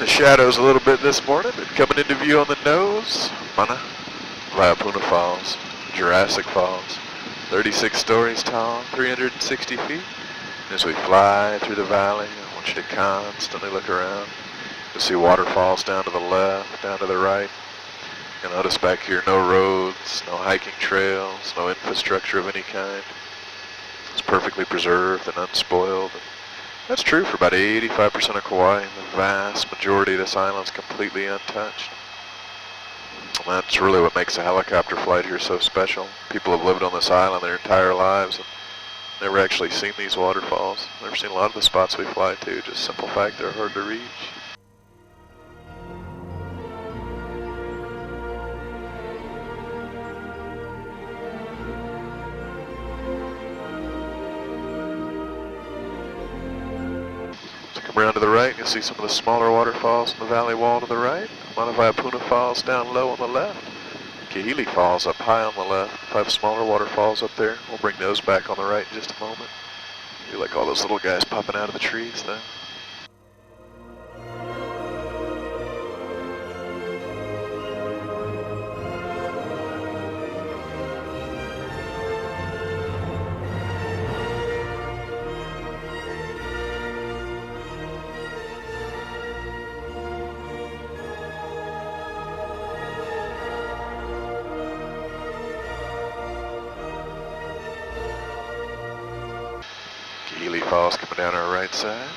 the shadows a little bit this morning, but coming into view on the nose, Mana Vaiapuna Falls, Jurassic Falls, 36 stories tall, 360 feet. As we fly through the valley, I want you to constantly look around. You'll see waterfalls down to the left, down to the right. You'll notice back here no roads, no hiking trails, no infrastructure of any kind. It's perfectly preserved and unspoiled. And that's true for about 85% of Kauai. The vast majority of this island is completely untouched. And that's really what makes a helicopter flight here so special. People have lived on this island their entire lives and never actually seen these waterfalls. Never seen a lot of the spots we fly to, just simple fact they're hard to reach. Come around to the right, you'll see some of the smaller waterfalls in the valley wall to the right. Mana Vaiapuna Falls down low on the left. Kahili Falls up high on the left. 5 smaller waterfalls up there. We'll bring those back on the right in just a moment. You like all those little guys popping out of the trees though. Kahili Falls coming down our right side.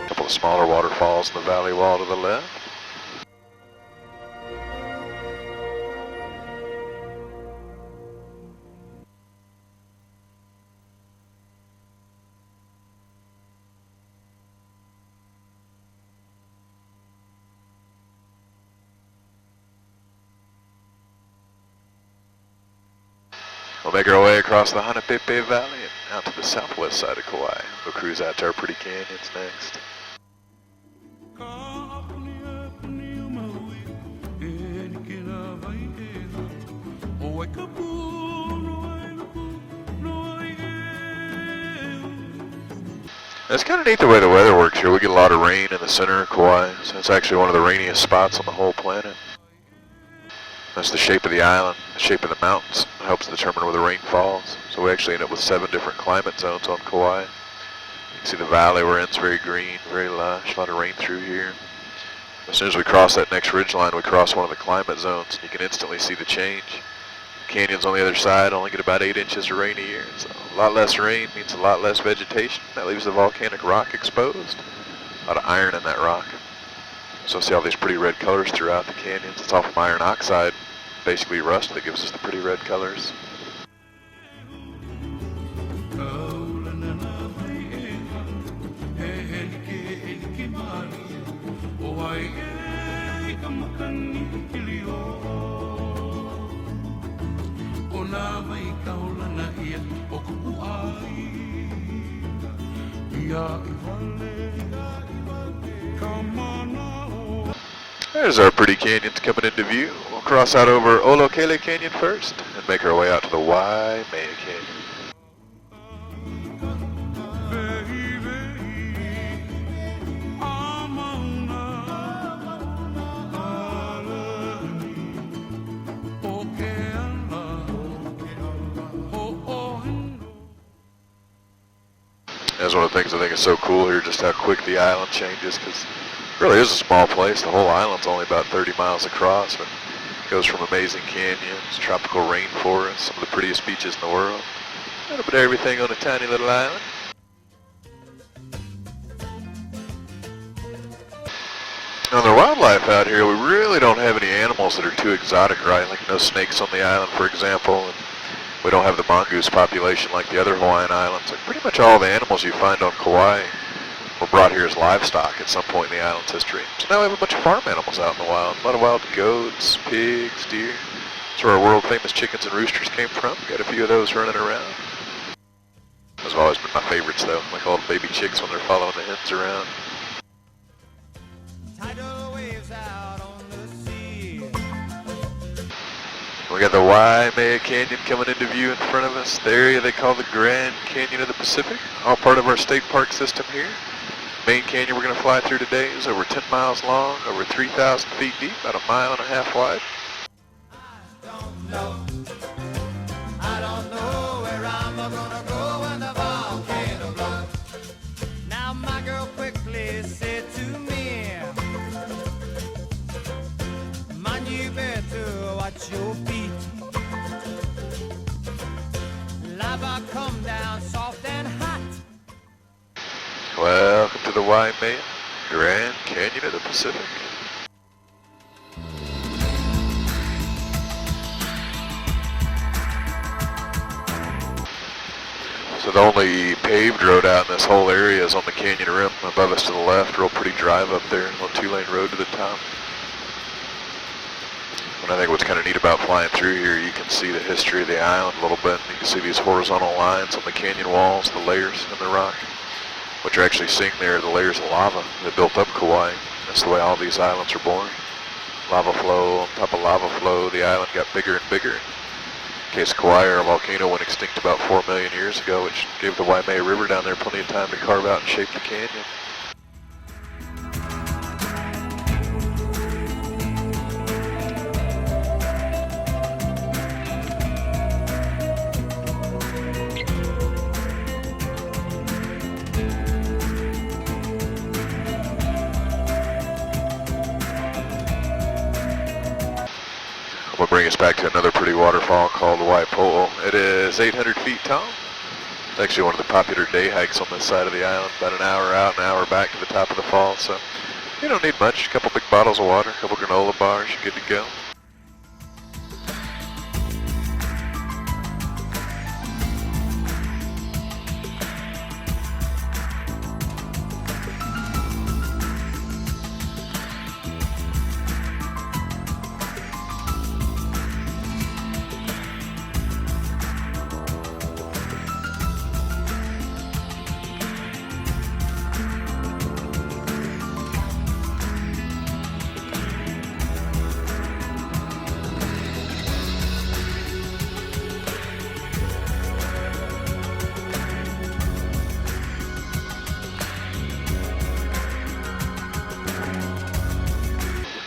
A couple of smaller waterfalls in the valley wall to the left. We'll make our way across the Hanapepe Valley and out to the southwest side of Kauai. We'll cruise out to our pretty canyons next. It's kind of neat the way the weather works here. We get a lot of rain in the center of Kauai, so it's actually one of the rainiest spots on the whole planet. That's the shape of the island, the shape of the mountains. It helps determine where the rain falls. So we actually end up with 7 different climate zones on Kauai. You can see the valley we're in is very green, very lush, a lot of rain through here. As soon as we cross that next ridge line, we cross one of the climate zones. You can instantly see the change. The canyons on the other side only get about 8 inches of rain a year. So a lot less rain means a lot less vegetation. That leaves the volcanic rock exposed. A lot of iron in that rock. So see all these pretty red colors throughout the canyons. It's all from iron oxide, basically rust, that gives us the pretty red colors. There's our pretty canyons coming into view. We'll cross out over Olokele Canyon first and make our way out to the Waimea Canyon. That's one of the things I think is so cool here, just how quick the island changes, because it really is a small place. The whole island's only about 30 miles across, but it goes from amazing canyons, tropical rainforests, some of the prettiest beaches in the world. A little bit of everything on a tiny little island. Now, the wildlife out here, we really don't have any animals that are too exotic, right? Like no snakes on the island, for example. And we don't have the mongoose population like the other Hawaiian islands. Like pretty much all the animals you find on Kauai were brought here as livestock at some point in the island's history. So now we have a bunch of farm animals out in the wild. A lot of wild goats, pigs, deer. That's where our world famous chickens and roosters came from. Got a few of those running around. Those have always been my favorites though, like all the baby chicks when they're following the hens around. We got the Waimea Canyon coming into view in front of us. The area they call the Grand Canyon of the Pacific, all part of our state park system here. Main canyon we're going to fly through today is over 10 miles long, over 3,000 feet deep, about 1.5 miles wide. I don't know where I'm gonna go when the volcano blows. Now my girl quickly said to me, man, you better watch your feet. Lava come down soft and hot. Welcome to the Waimea Grand Canyon of the Pacific. So the only paved road out in this whole area is on the canyon rim above us to the left. Real pretty drive up there, a little 2-lane road to the top. And I think what's kind of neat about flying through here, you can see the history of the island a little bit. You can see these horizontal lines on the canyon walls, the layers in the rock. What you're actually seeing there are the layers of lava that built up Kauai. That's the way all these islands are born. Lava flow on top of lava flow, the island got bigger and bigger. In case Kauai, or a volcano, went extinct about 4 million years ago, which gave the Waimea River down there plenty of time to carve out and shape the canyon. We'll bring us back to another pretty waterfall called Waipo'o. It is 800 feet tall. It's actually one of the popular day hikes on this side of the island. About an hour out, an hour back to the top of the fall. So you don't need much. A couple big bottles of water, a couple granola bars, you're good to go.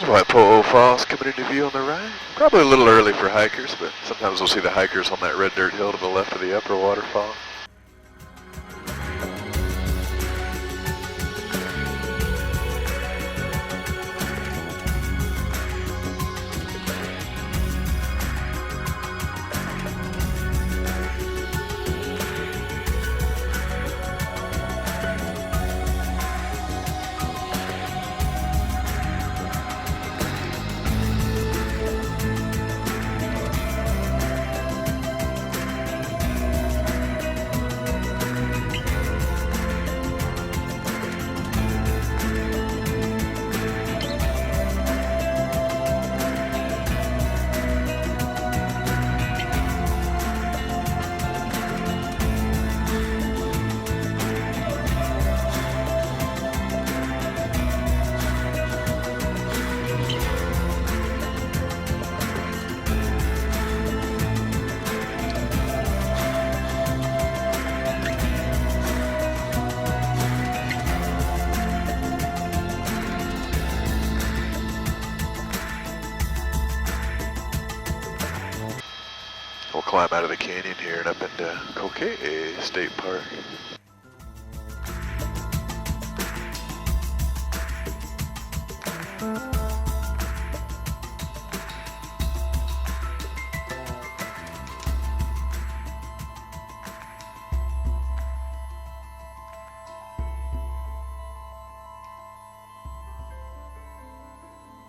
Waipo'o Falls coming into view on the right. Probably a little early for hikers, but sometimes we'll see the hikers on that red dirt hill to the left of the upper waterfall. We'll climb out of the canyon here and up into Kauai State Park.